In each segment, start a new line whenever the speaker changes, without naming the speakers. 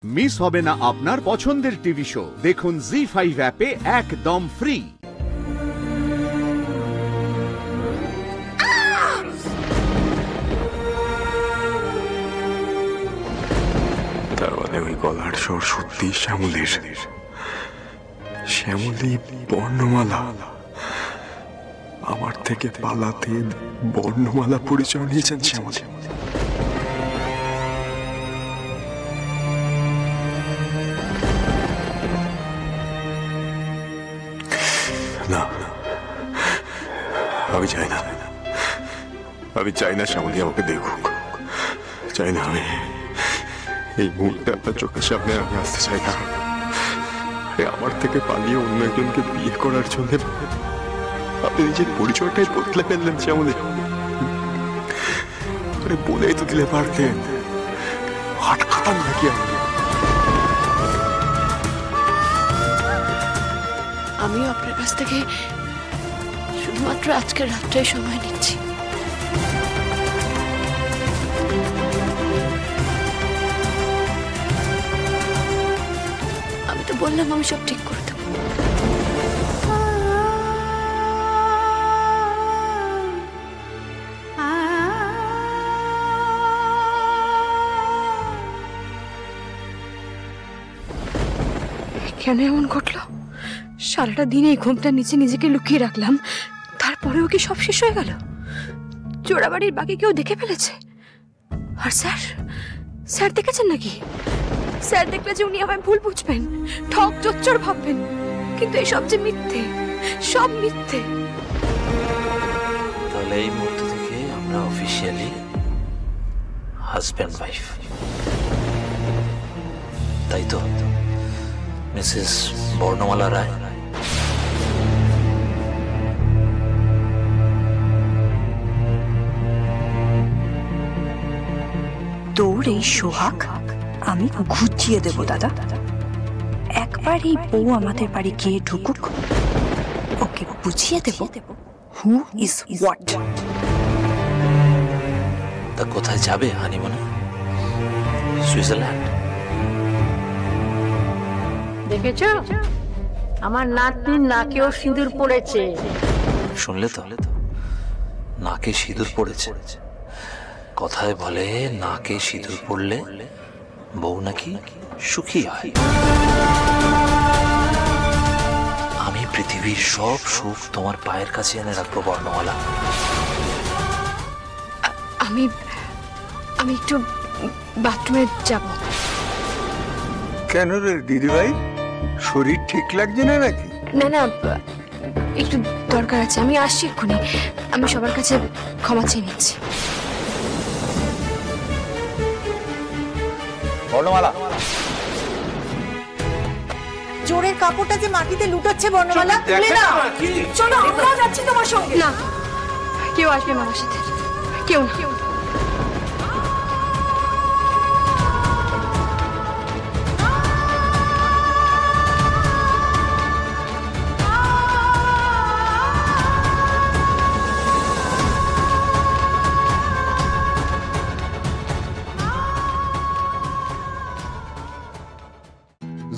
Miss হবে না আপনার পছন্দের টিভি শো। দেখুন জি5 অ্যাপে একদম ফ্রি।
তার মানে ওই গলার স্বর সত্যি শ্যামলের। শ্যামলী বর্ণমালা আমার থেকে পালাতে বর্ণমালা পরিচয় নিয়েছেন শ্যামলী। না, আমি চাই না, আমি চাই না শ্যামলী আমাকে দেখুক। চাই না, আমি এই মুহূর্তে আপনার চোখের সামনে আমি আসতে চাই না। আমার থেকে পালিয়ে অন্য একজনকে বিয়ে করার জন্য আপনি নিজের পরিচয়টাই বদলে ফেললেন শ্যামলী। বলেই তো দিলে পারতেন, আটকাতাম নাকি আপনি?
আমিও আপনার কাছ থেকে শুধুমাত্র আজকের রাতটাই সময় নিচ্ছি। আমি তো বললাম আমি সব ঠিক করে দেব।
কেন এমন ঘটলো? সারাটা দিন এই ঘুমটার নিচে নিজেকে লুকিয়ে রাখলাম, তারপরেও কি সব শেষ হয়ে গেল? চোরাবাড়ির বাকি কেউ দেখে ফেলেছে? আর স্যার, স্যার দেখেছেন নাকি? স্যার দেখলে যে উনি আমায় ভুল বুঝবেন, ঠক জোচ্চর ভাববেন, কিন্তু এসব যে মিথ্যে, সব মিথ্যে।
তাহলে এই মুহূর্ত থেকে আমরা অফিসিয়ালি হাজব্যান্ড ওয়াইফ, তাই তো মিসেস বর্ণমালা রায়?
তোর এই সোহাগ আমি ঘুচিয়ে দেব দাদা। একবার এই বউ আমাদের বাড়ি গিয়ে ঢুকুক, ওকে বুঝিয়ে দেব হু ইজ হোয়াট।
তা কোথায় যাবে হানিমুনে? সুইজারল্যান্ড?
দেখেছ আমার নাতনির নাকেও সিঁদুর পড়েছে।
শুনলে তো, নাকে সিঁদুর পড়েছে। কথায় বলে নাকে সিঁদুর পড়লে বউ নাকি সুখী হয়। আমি পৃথিবীর সব সুখ তোমার পায়ের কাছে এনে রাখবো বর্ণমালা।
আমি একটু বাথরুমে যাব।
কেন রে দিদিভাই, শরীর ঠিক লাগছে না নাকি?
না না, একটু দরকার আছে, আমি আসছি এক্ষুনি। আমি সবার কাছে ক্ষমা চেয়ে নিচ্ছি।
বর্ণমালা,
জোরের কাপড়টা যে মাটিতে লুটাচ্ছে বর্ণমালা, তুলে না। চলো আমরাও যাচ্ছি তোমার সঙ্গে।
না, কেউ আসবে না আমার সাথে, কেউ না।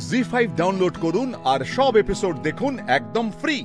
জি5 ডাউনলোড করুন আর সব এপিসোড দেখুন একদম ফ্রি।